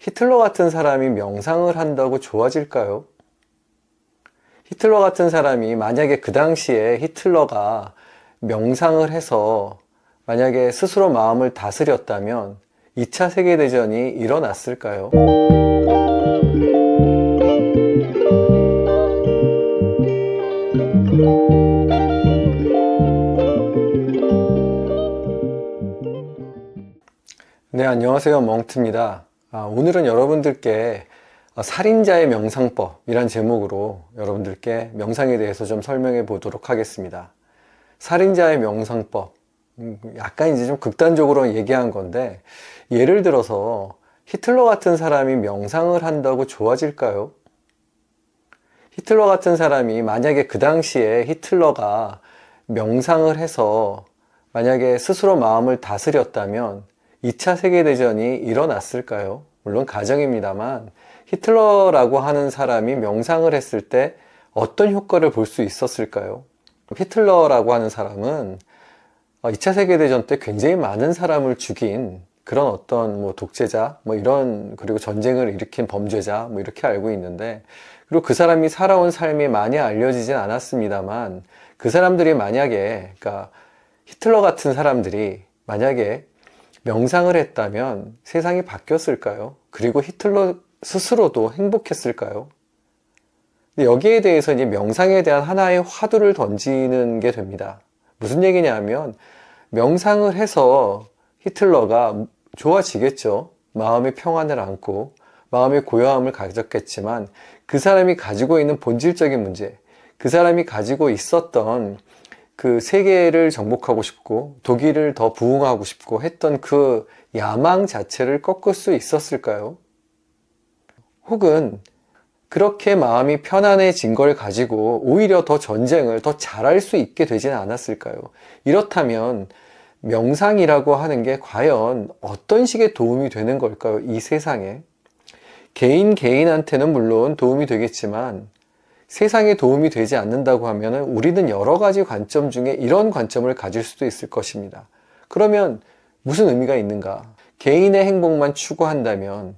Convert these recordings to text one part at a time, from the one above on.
히틀러 같은 사람이 명상을 한다고 좋아질까요? 히틀러 같은 사람이 만약에 그 당시에 히틀러가 명상을 해서 만약에 스스로 마음을 다스렸다면 2차 세계대전이 일어났을까요? 네, 안녕하세요. 멍트입니다. 오늘은 여러분들께 살인자의 명상법이란 제목으로 여러분들께 명상에 대해서 좀 설명해 보도록 하겠습니다. 살인자의 명상법. 약간 이제 좀 극단적으로 얘기한 건데, 예를 들어서 히틀러 같은 사람이 명상을 한다고 좋아질까요? 히틀러 같은 사람이 만약에 그 당시에 히틀러가 명상을 해서 만약에 스스로 마음을 다스렸다면 2차 세계대전이 일어났을까요? 물론 가정입니다만 히틀러라고 하는 사람이 명상을 했을 때 어떤 효과를 볼 수 있었을까요? 히틀러라고 하는 사람은 2차 세계대전 때 굉장히 많은 사람을 죽인 그런 어떤 독재자, 그리고 전쟁을 일으킨 범죄자, 이렇게 알고 있는데, 그리고 그 사람이 살아온 삶이 많이 알려지진 않았습니다만, 그 사람들이 만약에, 히틀러 같은 사람들이 만약에 명상을 했다면 세상이 바뀌었을까요? 그리고 히틀러 스스로도 행복했을까요? 근데 여기에 대해서 이제 명상에 대한 하나의 화두를 던지는 게 됩니다. 무슨 얘기냐면, 명상을 해서 히틀러가 좋아지겠죠. 마음의 평안을 안고 마음의 고요함을 가졌겠지만 그 사람이 가지고 있는 본질적인 문제, 그 사람이 가지고 있었던 그 세계를 정복하고 싶고 독일을 더 부흥하고 싶고 했던 그 야망 자체를 꺾을 수 있었을까요? 혹은 그렇게 마음이 편안해진 걸 가지고 오히려 더 전쟁을 더 잘할 수 있게 되지는 않았을까요? 이렇다면 명상이라고 하는 게 과연 어떤 식의 도움이 되는 걸까요? 이 세상에. 개인한테는 물론 도움이 되겠지만 세상에 도움이 되지 않는다고 하면 우리는 여러 가지 관점 중에 이런 관점을 가질 수도 있을 것입니다. 그러면 무슨 의미가 있는가? 개인의 행복만 추구한다면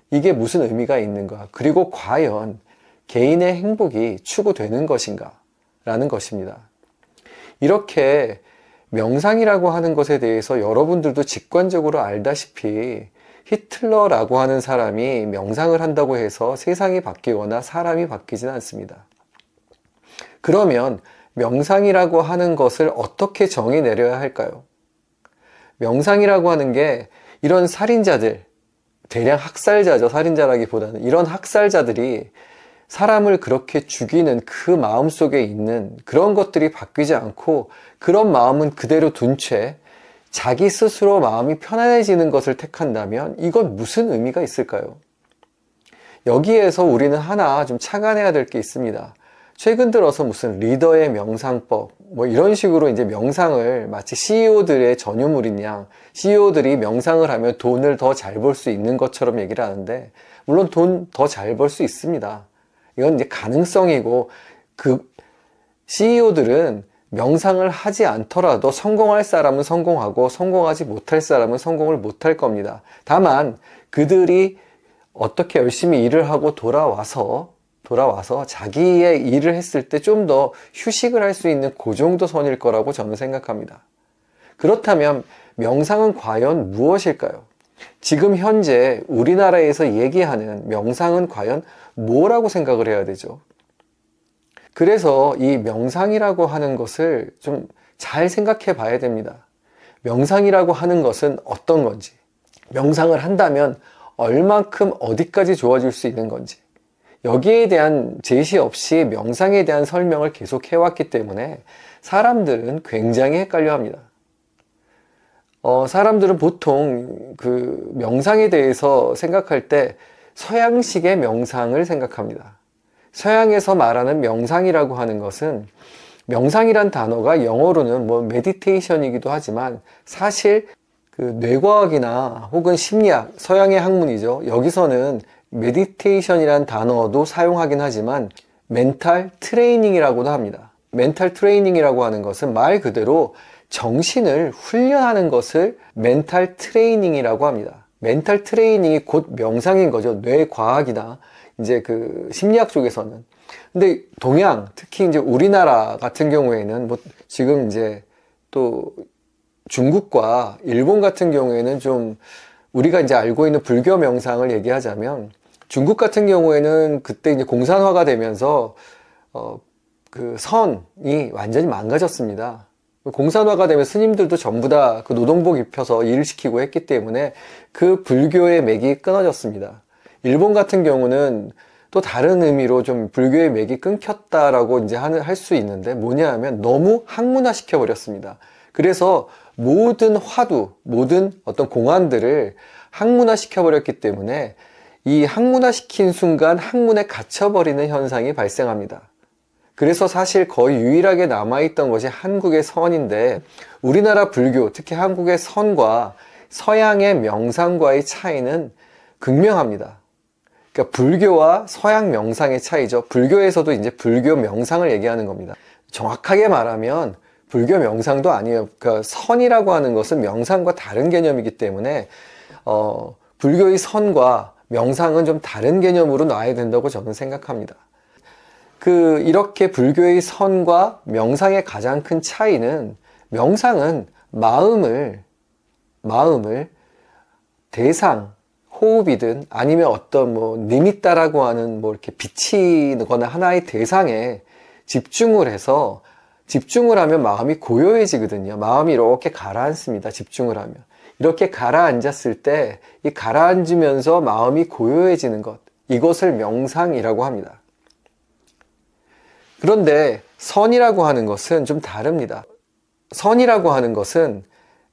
이게 무슨 의미가 있는가? 그리고 과연 개인의 행복이 추구되는 것인가? 라는 것입니다. 이렇게 명상이라고 하는 것에 대해서 여러분들도 직관적으로 알다시피 히틀러라고 하는 사람이 명상을 한다고 해서 세상이 바뀌거나 사람이 바뀌지는 않습니다. 그러면 명상이라고 하는 것을 어떻게 정의 내려야 할까요? 명상이라고 하는 게 이런 살인자들, 대량 학살자죠. 살인자라기보다는 이런 학살자들이 사람을 그렇게 죽이는 그 마음 속에 있는 그런 것들이 바뀌지 않고 그런 마음은 그대로 둔 채 자기 스스로 마음이 편안해지는 것을 택한다면 이건 무슨 의미가 있을까요? 여기에서 우리는 하나 좀 착안해야 될 게 있습니다. 최근 들어서 무슨 리더의 명상법 이런 식으로 이제 명상을 마치 CEO들의 전유물인 양 CEO들이 명상을 하면 돈을 더 잘 벌 수 있는 것처럼 얘기를 하는데 물론 돈 더 잘 벌 수 있습니다. 이건 이제 가능성이고 그 CEO들은 명상을 하지 않더라도 성공할 사람은 성공하고 성공하지 못할 사람은 성공을 못할 겁니다. 다만 그들이 어떻게 열심히 일을 하고 돌아와서 자기의 일을 했을 때 좀 더 휴식을 할 수 있는 그 정도 선일 거라고 저는 생각합니다. 그렇다면 명상은 과연 무엇일까요? 지금 현재 우리나라에서 얘기하는 명상은 과연 뭐라고 생각을 해야 되죠? 그래서 이 명상이라고 하는 것을 좀 잘 생각해 봐야 됩니다. 명상이라고 하는 것은 어떤 건지, 명상을 한다면 얼만큼 어디까지 좋아질 수 있는 건지, 여기에 대한 제시 없이 명상에 대한 설명을 계속 해왔기 때문에 사람들은 굉장히 헷갈려 합니다. 사람들은 보통 그 명상에 대해서 생각할 때 서양식의 명상을 생각합니다. 서양에서 말하는 명상이라고 하는 것은 명상이란 단어가 영어로는 메디테이션이기도 하지만 사실 그 뇌과학이나 혹은 심리학, 서양의 학문이죠. 여기서는 메디테이션이란 단어도 사용하긴 하지만 멘탈 트레이닝이라고도 합니다. 멘탈 트레이닝이라고 하는 것은 말 그대로 정신을 훈련하는 것을 멘탈 트레이닝이라고 합니다. 멘탈 트레이닝이 곧 명상인 거죠. 뇌과학이나 이제 그 심리학 쪽에서는. 근데 동양, 특히 이제 우리나라 같은 경우에는 뭐 지금 이제 또 중국과 일본 같은 경우에는 좀 우리가 이제 알고 있는 불교 명상을 얘기하자면 중국 같은 경우에는 그때 이제 공산화가 되면서 그 선이 완전히 망가졌습니다. 공산화가 되면 스님들도 전부 다 그 노동복 입혀서 일을 시키고 했기 때문에 그 불교의 맥이 끊어졌습니다. 일본 같은 경우는 또 다른 의미로 좀 불교의 맥이 끊겼다라고 이제 할 수 있는데 뭐냐 하면 너무 학문화 시켜버렸습니다. 그래서 모든 화두, 모든 어떤 공안들을 학문화 시켜버렸기 때문에 이 학문화 시킨 순간 학문에 갇혀버리는 현상이 발생합니다. 그래서 사실 거의 유일하게 남아있던 것이 한국의 선인데 우리나라 불교, 특히 한국의 선과 서양의 명상과의 차이는 극명합니다. 그러니까 불교와 서양 명상의 차이죠. 불교에서도 이제 불교 명상을 얘기하는 겁니다. 정확하게 말하면 불교 명상도 아니에요. 그러니까 선이라고 하는 것은 명상과 다른 개념이기 때문에 불교의 선과 명상은 좀 다른 개념으로 놔야 된다고 저는 생각합니다. 이렇게 불교의 선과 명상의 가장 큰 차이는 명상은 마음을 대상, 호흡이든 아니면 어떤 뭐 니미따라고 하는 뭐 이렇게 비치거나 하나의 대상에 집중을 해서 집중을 하면 마음이 고요해지거든요. 마음이 이렇게 가라앉습니다. 집중을 하면. 이렇게 가라앉았을 때 이 가라앉으면서 마음이 고요해지는 것, 이것을 명상이라고 합니다. 그런데 선이라고 하는 것은 좀 다릅니다. 선이라고 하는 것은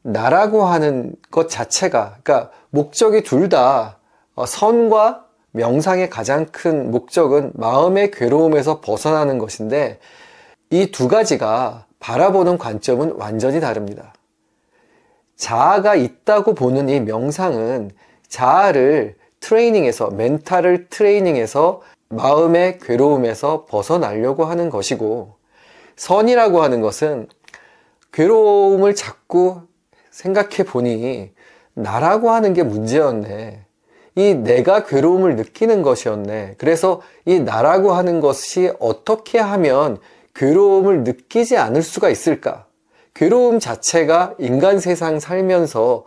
나라고 하는 것 자체가, 그러니까 목적이 둘 다 선과 명상의 가장 큰 목적은 마음의 괴로움에서 벗어나는 것인데 이 두 가지가 바라보는 관점은 완전히 다릅니다. 자아가 있다고 보는 이 명상은 자아를 트레이닝해서, 멘탈을 트레이닝해서 마음의 괴로움에서 벗어나려고 하는 것이고, 선이라고 하는 것은 괴로움을 자꾸 생각해 보니 나라고 하는 게 문제였네. 이 내가 괴로움을 느끼는 것이었네. 그래서 이 나라고 하는 것이 어떻게 하면 괴로움을 느끼지 않을 수가 있을까? 괴로움 자체가 인간 세상 살면서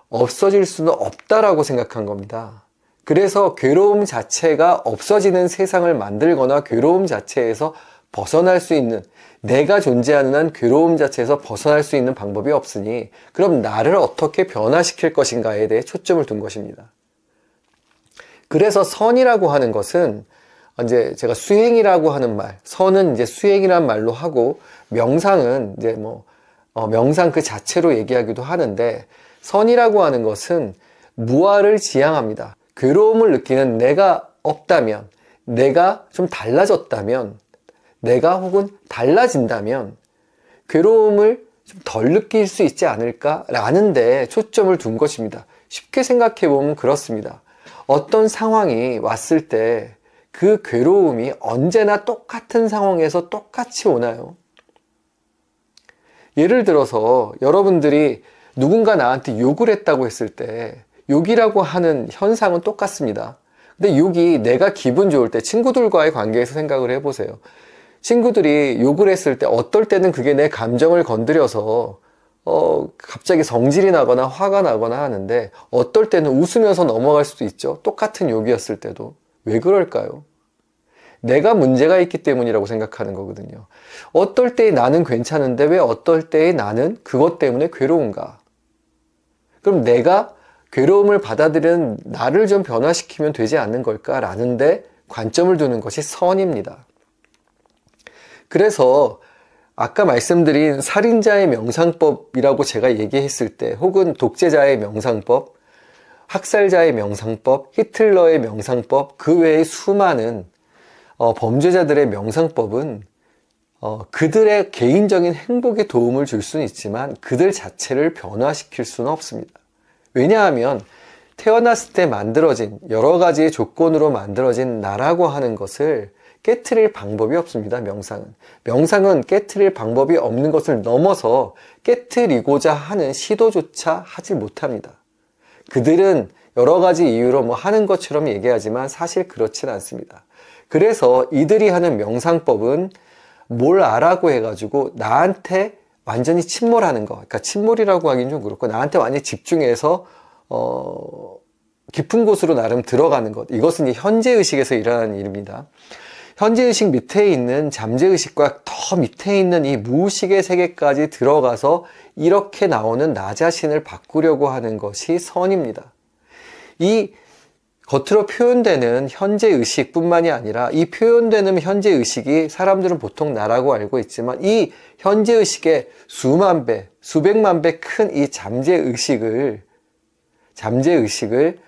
없어질 수는 없다라고 생각한 겁니다. 그래서 괴로움 자체가 없어지는 세상을 만들거나 괴로움 자체에서 벗어날 수 있는, 내가 존재하는 한 괴로움 자체에서 벗어날 수 있는 방법이 없으니 그럼 나를 어떻게 변화시킬 것인가에 대해 초점을 둔 것입니다. 그래서 선이라고 하는 것은 이제 제가 수행이라고 하는 말, 선은 이제 수행이란 말로 하고 명상은 이제 명상 그 자체로 얘기하기도 하는데, 선이라고 하는 것은 무아를 지향합니다. 괴로움을 느끼는 내가 없다면, 내가 좀 달라졌다면, 내가 혹은 달라진다면 괴로움을 좀 덜 느낄 수 있지 않을까라는 데 초점을 둔 것입니다. 쉽게 생각해 보면 그렇습니다. 어떤 상황이 왔을 때 그 괴로움이 언제나 똑같은 상황에서 똑같이 오나요? 예를 들어서 여러분들이 누군가 나한테 욕을 했다고 했을 때 욕이라고 하는 현상은 똑같습니다. 근데 욕이 내가 기분 좋을 때, 친구들과의 관계에서 생각을 해보세요. 친구들이 욕을 했을 때 어떨 때는 그게 내 감정을 건드려서 갑자기 성질이 나거나 화가 나거나 하는데 어떨 때는 웃으면서 넘어갈 수도 있죠. 똑같은 욕이었을 때도. 왜 그럴까요? 내가 문제가 있기 때문이라고 생각하는 거거든요. 어떨 때 나는 괜찮은데 왜 어떨 때에 나는 그것 때문에 괴로운가? 그럼 내가 괴로움을 받아들이는 나를 좀 변화시키면 되지 않는 걸까라는 데 관점을 두는 것이 선입니다. 그래서 아까 말씀드린 살인자의 명상법이라고 제가 얘기했을 때, 혹은 독재자의 명상법, 학살자의 명상법, 히틀러의 명상법, 그 외의 수많은 범죄자들의 명상법은 그들의 개인적인 행복에 도움을 줄 수는 있지만 그들 자체를 변화시킬 수는 없습니다. 왜냐하면 태어났을 때 만들어진 여러 가지의 조건으로 만들어진 나라고 하는 것을 깨트릴 방법이 없습니다. 명상은 깨트릴 방법이 없는 것을 넘어서 깨트리고자 하는 시도조차 하지 못합니다. 그들은 여러 가지 이유로 뭐 하는 것처럼 얘기하지만 사실 그렇진 않습니다. 그래서 이들이 하는 명상법은 뭘 아라고 해가지고 나한테 완전히 침몰하는 거. 그러니까 침몰이라고 하긴 좀 그렇고 나한테 완전히 집중해서 깊은 곳으로 나름 들어가는 것. 이것은 이제 현재의식에서 일어나는 일입니다. 현재의식 밑에 있는 잠재의식과 더 밑에 있는 이 무의식의 세계까지 들어가서 이렇게 나오는 나 자신을 바꾸려고 하는 것이 선입니다. 이 겉으로 표현되는 현재의식뿐만이 아니라 이 표현되는 현재의식이 사람들은 보통 나라고 알고 있지만 이 현재의식의 수만 배, 수백만 배 큰 이 잠재의식을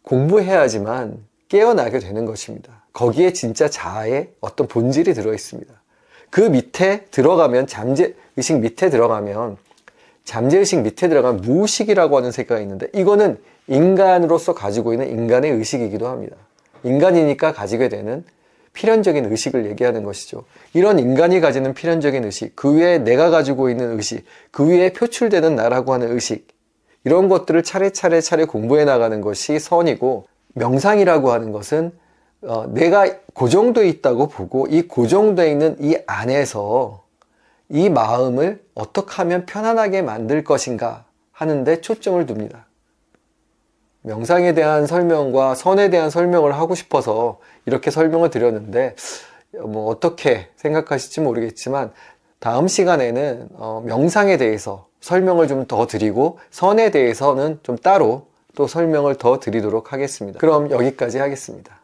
공부해야지만 깨어나게 되는 것입니다. 거기에 진짜 자아의 어떤 본질이 들어 있습니다. 그 밑에 들어가면 잠재의식 밑에 들어가면 무의식이라고 하는 세계가 있는데 이거는 인간으로서 가지고 있는 인간의 의식이기도 합니다. 인간이니까 가지게 되는 필연적인 의식을 얘기하는 것이죠. 이런 인간이 가지는 필연적인 의식, 그 위에 내가 가지고 있는 의식, 그 위에 표출되는 나라고 하는 의식, 이런 것들을 차례 공부해 나가는 것이 선이고, 명상이라고 하는 것은 내가 고정되어 있다고 보고 이 고정되어 있는 이 안에서 이 마음을 어떻게 하면 편안하게 만들 것인가 하는데 초점을 둡니다. 명상에 대한 설명과 선에 대한 설명을 하고 싶어서 이렇게 설명을 드렸는데 뭐 어떻게 생각하실지 모르겠지만 다음 시간에는 명상에 대해서 설명을 좀 더 드리고 선에 대해서는 좀 따로 또 설명을 더 드리도록 하겠습니다. 그럼 여기까지 하겠습니다.